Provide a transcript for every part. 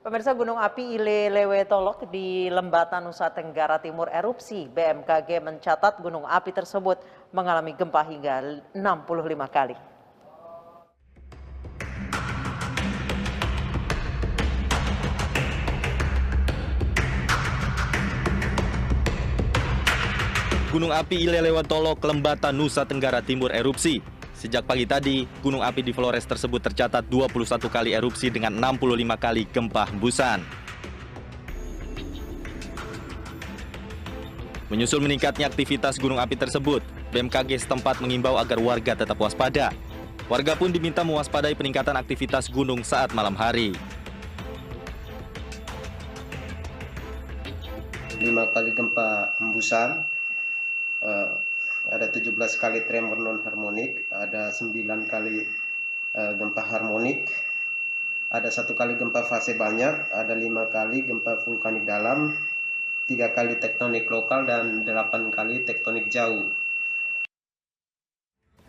Pemirsa, gunung api Ile Lewetolok di Lembata, Nusa Tenggara Timur erupsi. BMKG mencatat gunung api tersebut mengalami gempa hingga 65 kali. Gunung api Ile Lewetolok, Lembata, Nusa Tenggara Timur erupsi. Sejak pagi tadi, gunung api di Flores tersebut tercatat 21 kali erupsi dengan 65 kali gempa hembusan. Menyusul meningkatnya aktivitas gunung api tersebut, BMKG setempat mengimbau agar warga tetap waspada. Warga pun diminta mewaspadai peningkatan aktivitas gunung saat malam hari. 5 kali gempa hembusan, ada 17 kali tremor non harmonik, ada 9 kali gempa harmonik, ada 1 kali gempa fase banyak, ada 5 kali gempa vulkanik dalam, 3 kali tektonik lokal, dan 8 kali tektonik jauh.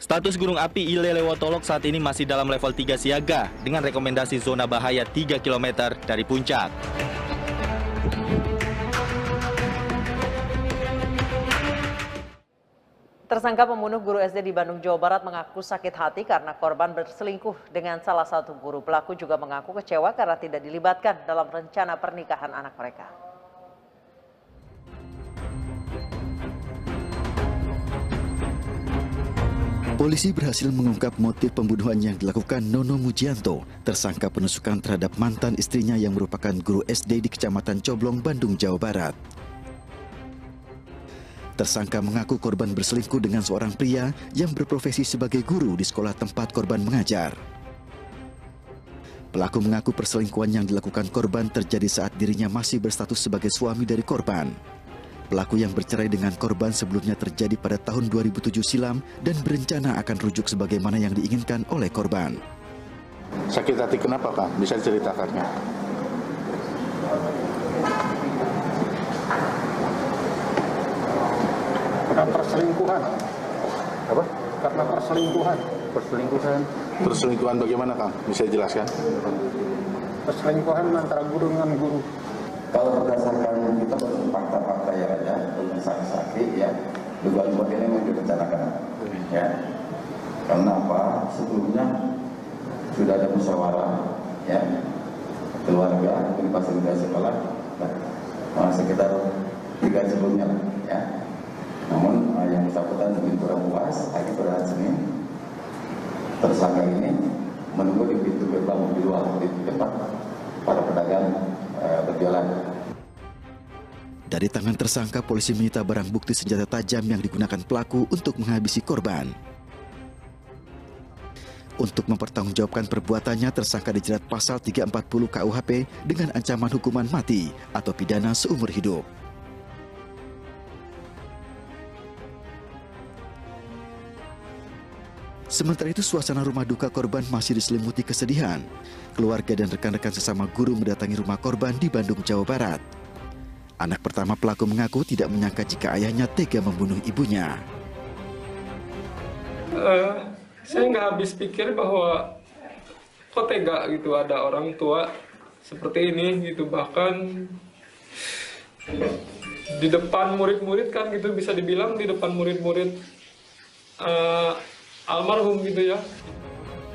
Status gunung api Ile Lewetolok saat ini masih dalam level 3 siaga dengan rekomendasi zona bahaya 3 km dari puncak. Tersangka pembunuh guru SD di Bandung, Jawa Barat mengaku sakit hati karena korban berselingkuh dengan salah satu guru. Pelaku juga mengaku kecewa karena tidak dilibatkan dalam rencana pernikahan anak mereka. Polisi berhasil mengungkap motif pembunuhan yang dilakukan Nono Mujianto, tersangka penusukan terhadap mantan istrinya yang merupakan guru SD di Kecamatan Coblong, Bandung, Jawa Barat. Tersangka mengaku korban berselingkuh dengan seorang pria yang berprofesi sebagai guru di sekolah tempat korban mengajar. Pelaku mengaku perselingkuhan yang dilakukan korban terjadi saat dirinya masih berstatus sebagai suami dari korban. Pelaku yang bercerai dengan korban sebelumnya terjadi pada tahun 2007 silam dan berencana akan rujuk sebagaimana yang diinginkan oleh korban. Sakit hati kenapa, Pak? Bisa diceritakannya? Karena perselingkuhan. Apa? Karena perselingkuhan. Perselingkuhan. Perselingkuhan bagaimana, Kang? Bisa dijelaskan? Perselingkuhan antara guru dengan guru. Kalau berdasarkan kita fakta-fakta yang ada, dengan saksi-saksi, ya, dugaan ini memang direncanakan, ya. Karena apa? Sebelumnya sudah ada musyawarah, ya, keluarga, fasilitasi sekolah, sekitar 3 sebelumnya, ya. Namun yang bersangkutan mungkin kurang puas, akhirnya pada hari Senin tersangka ini menunggu di pintu gerbang di luar di tempat para pedagang berjualan. Dari tangan tersangka, polisi menyita barang bukti senjata tajam yang digunakan pelaku untuk menghabisi korban. Untuk mempertanggungjawabkan perbuatannya, tersangka dijerat pasal 340 KUHP dengan ancaman hukuman mati atau pidana seumur hidup. Sementara itu, suasana rumah duka korban masih diselimuti kesedihan. Keluarga dan rekan-rekan sesama guru mendatangi rumah korban di Bandung, Jawa Barat. Anak pertama pelaku mengaku tidak menyangka jika ayahnya tega membunuh ibunya. Saya nggak habis pikir bahwa kok tega gitu ada orang tua seperti ini gitu, bahkan di depan murid-murid kan gitu, bisa dibilang di depan murid-murid almarhum gitu ya.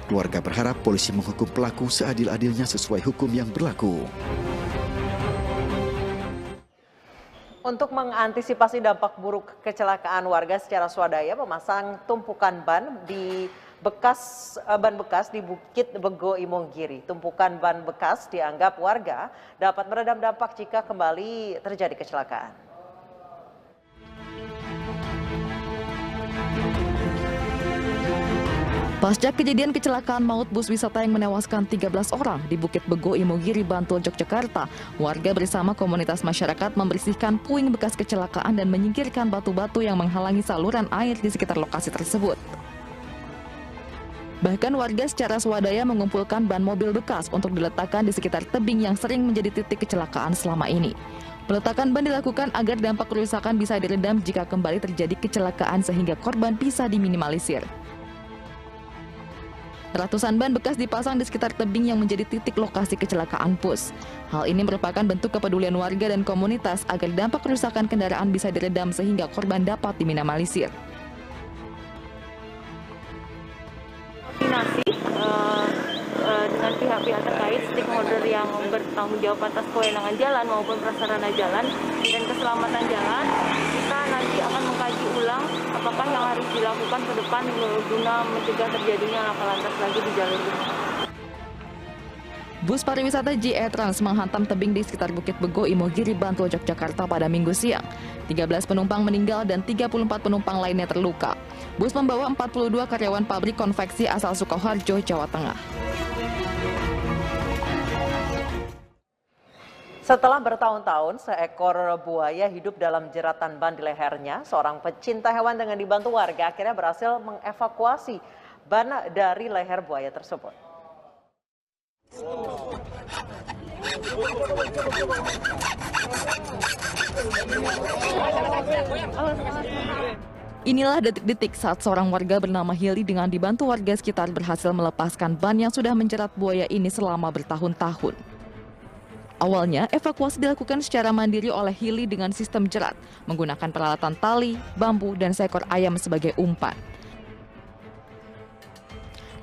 Keluarga berharap polisi menghukum pelaku seadil-adilnya sesuai hukum yang berlaku. Untuk mengantisipasi dampak buruk kecelakaan, warga secara swadaya memasang tumpukan ban bekas di Bukit Bego Imogiri. Tumpukan ban bekas dianggap warga dapat meredam dampak jika kembali terjadi kecelakaan. Pasca kejadian kecelakaan maut bus wisata yang menewaskan 13 orang di Bukit Bego Imogiri, Bantul, Yogyakarta, warga bersama komunitas masyarakat membersihkan puing bekas kecelakaan dan menyingkirkan batu-batu yang menghalangi saluran air di sekitar lokasi tersebut. Bahkan warga secara swadaya mengumpulkan ban mobil bekas untuk diletakkan di sekitar tebing yang sering menjadi titik kecelakaan selama ini. Peletakan ban dilakukan agar dampak kerusakan bisa diredam jika kembali terjadi kecelakaan sehingga korban bisa diminimalisir. Ratusan ban bekas dipasang di sekitar tebing yang menjadi titik lokasi kecelakaan bus. Hal ini merupakan bentuk kepedulian warga dan komunitas agar dampak kerusakan kendaraan bisa diredam sehingga korban dapat diminimalisir. Koordinasi dengan pihak-pihak terkait, stakeholder yang bertanggung jawab atas kewenangan jalan maupun prasarana jalan dan keselamatan jalan, kita nanti akan mengkaji ulang apakah yang harus dilakukan ke depan guna mencegah terjadinya laka lantas lagi di jalur ini. Bus pariwisata JE Trans menghantam tebing di sekitar Bukit Bego, Imogiri, Bantul, Yogyakarta pada Minggu siang. 13 penumpang meninggal dan 34 penumpang lainnya terluka. Bus membawa 42 karyawan pabrik konveksi asal Sukoharjo, Jawa Tengah. Setelah bertahun-tahun, seekor buaya hidup dalam jeratan ban di lehernya. Seorang pecinta hewan dengan dibantu warga akhirnya berhasil mengevakuasi ban dari leher buaya tersebut. Inilah detik-detik saat seorang warga bernama Hili dengan dibantu warga sekitar berhasil melepaskan ban yang sudah menjerat buaya ini selama bertahun-tahun. Awalnya, evakuasi dilakukan secara mandiri oleh Hili dengan sistem jerat, menggunakan peralatan tali, bambu, dan seekor ayam sebagai umpan.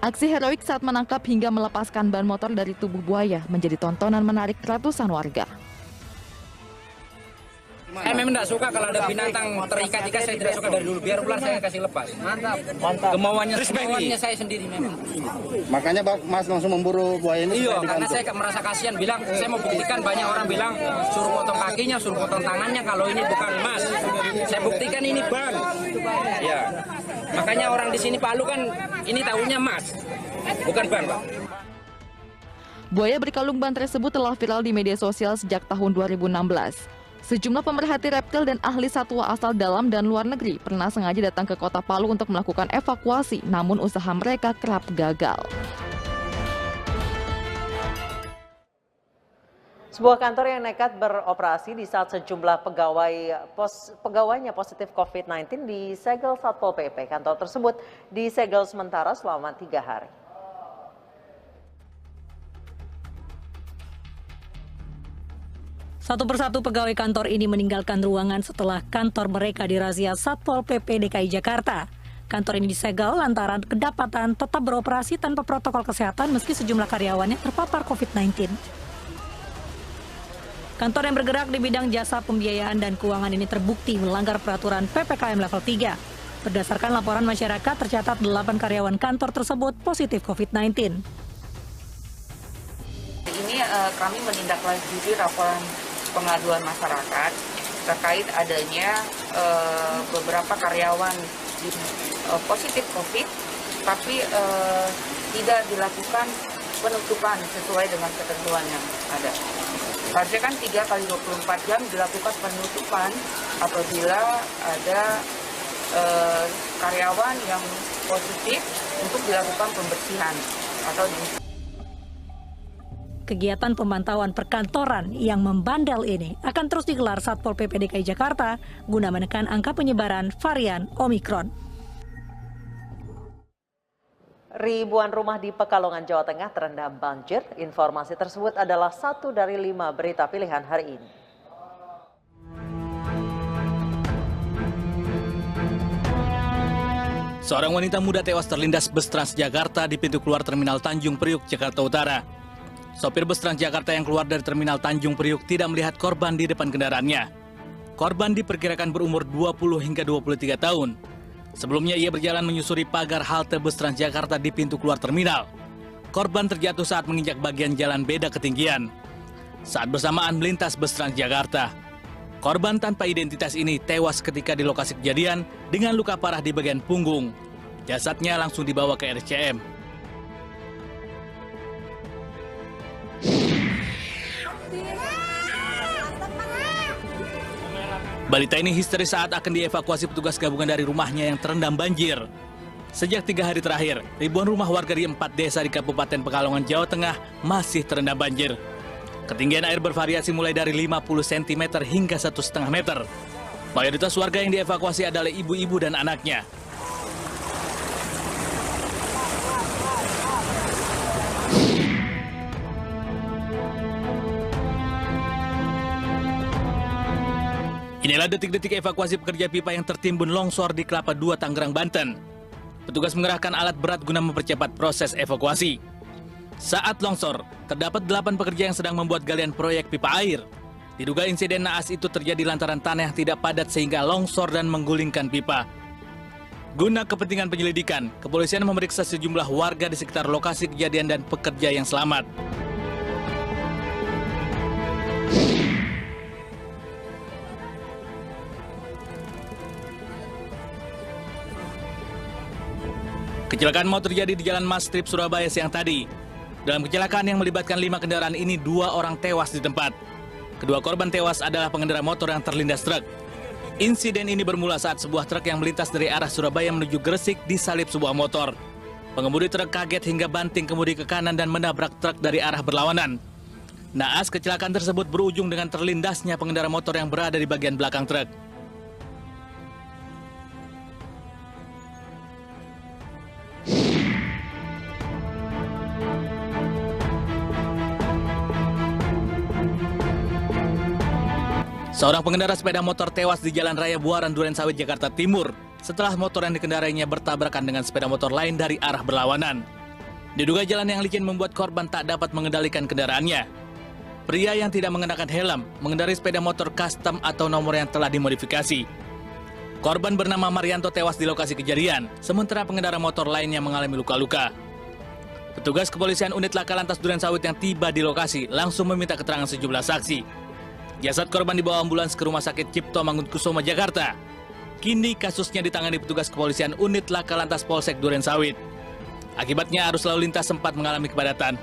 Aksi heroik saat menangkap hingga melepaskan ban motor dari tubuh buaya menjadi tontonan menarik ratusan warga. Saya memang tidak suka kalau ada binatang terikat-ikat, saya tidak suka dari dulu. Biar ular saya kasih lepas. Mantap. Kemauannya saya sendiri memang. Makanya Mas langsung memburu buaya ini? Iya, karena saya merasa kasihan. Bilang, saya mau buktikan, banyak orang bilang suruh potong kakinya, suruh potong tangannya kalau ini bukan emas. Saya buktikan ini ban. Ya. Makanya orang di sini Palu kan ini tahunya emas, bukan ban, Pak. Buaya berkalung ban tersebut telah viral di media sosial sejak tahun 2016. Sejumlah pemerhati reptil dan ahli satwa asal dalam dan luar negeri pernah sengaja datang ke kota Palu untuk melakukan evakuasi, namun usaha mereka kerap gagal. Sebuah kantor yang nekat beroperasi di saat sejumlah pegawainya positif COVID-19 disegel Satpol PP. Kantor tersebut disegel sementara selama 3 hari. Satu persatu pegawai kantor ini meninggalkan ruangan setelah kantor mereka dirazia Satpol PP DKI Jakarta. Kantor ini disegel lantaran kedapatan tetap beroperasi tanpa protokol kesehatan meski sejumlah karyawannya terpapar COVID-19. Kantor yang bergerak di bidang jasa pembiayaan dan keuangan ini terbukti melanggar peraturan PPKM level 3. Berdasarkan laporan masyarakat, tercatat 8 karyawan kantor tersebut positif COVID-19. Ini kami menindaklanjuti laporan pengaduan masyarakat terkait adanya beberapa karyawan positif COVID, tapi tidak dilakukan penutupan sesuai dengan ketentuan yang ada. Harusnya kan 3 kali 24 jam dilakukan penutupan apabila ada karyawan yang positif untuk dilakukan pembersihan atau Kegiatan pemantauan perkantoran yang membandel ini akan terus digelar Satpol PP DKI Jakarta guna menekan angka penyebaran varian Omikron. Ribuan rumah di Pekalongan, Jawa Tengah terendam banjir. Informasi tersebut adalah satu dari 5 berita pilihan hari ini. Seorang wanita muda tewas terlindas bus Transjakarta di pintu keluar Terminal Tanjung Priuk, Jakarta Utara. Sopir bus Transjakarta yang keluar dari Terminal Tanjung Priuk tidak melihat korban di depan kendaraannya. Korban diperkirakan berumur 20 hingga 23 tahun. Sebelumnya ia berjalan menyusuri pagar halte bus Transjakarta di pintu keluar terminal. Korban terjatuh saat menginjak bagian jalan beda ketinggian. Saat bersamaan melintas bus Transjakarta. Korban tanpa identitas ini tewas ketika di lokasi kejadian dengan luka parah di bagian punggung. Jasadnya langsung dibawa ke RSCM. Balita ini histeris saat akan dievakuasi petugas gabungan dari rumahnya yang terendam banjir. Sejak 3 hari terakhir, ribuan rumah warga di 4 desa di Kabupaten Pekalongan, Jawa Tengah masih terendam banjir. Ketinggian air bervariasi mulai dari 50 cm hingga 1,5 meter. Mayoritas warga yang dievakuasi adalah ibu-ibu dan anaknya. Inilah detik-detik evakuasi pekerja pipa yang tertimbun longsor di Kelapa II, Tangerang, Banten. Petugas mengerahkan alat berat guna mempercepat proses evakuasi. Saat longsor, terdapat 8 pekerja yang sedang membuat galian proyek pipa air. Diduga insiden naas itu terjadi lantaran tanah yang tidak padat sehingga longsor dan menggulingkan pipa. Guna kepentingan penyelidikan, kepolisian memeriksa sejumlah warga di sekitar lokasi kejadian dan pekerja yang selamat. Kecelakaan maut terjadi di Jalan Mas Strip, Surabaya siang tadi. Dalam kecelakaan yang melibatkan 5 kendaraan ini, 2 orang tewas di tempat. Kedua korban tewas adalah pengendara motor yang terlindas truk. Insiden ini bermula saat sebuah truk yang melintas dari arah Surabaya menuju Gresik disalip sebuah motor. Pengemudi truk kaget hingga banting kemudi ke kanan dan menabrak truk dari arah berlawanan. Naas kecelakaan tersebut berujung dengan terlindasnya pengendara motor yang berada di bagian belakang truk. Seorang pengendara sepeda motor tewas di Jalan Raya Buaran, Durensawit, Jakarta Timur setelah motor yang dikendarainya bertabrakan dengan sepeda motor lain dari arah berlawanan. Diduga jalan yang licin membuat korban tak dapat mengendalikan kendaraannya. Pria yang tidak mengenakan helm mengendarai sepeda motor custom atau nomor yang telah dimodifikasi. Korban bernama Marianto tewas di lokasi kejadian, sementara pengendara motor lainnya mengalami luka-luka. Petugas kepolisian unit Laka Lantas Durensawit yang tiba di lokasi langsung meminta keterangan sejumlah saksi. Jasad korban dibawa ambulans ke Rumah Sakit Cipto Mangunkusumo, Jakarta. Kini kasusnya ditangani petugas kepolisian unit Laka Lantas Polsek Durensawit. Akibatnya arus lalu lintas sempat mengalami kepadatan.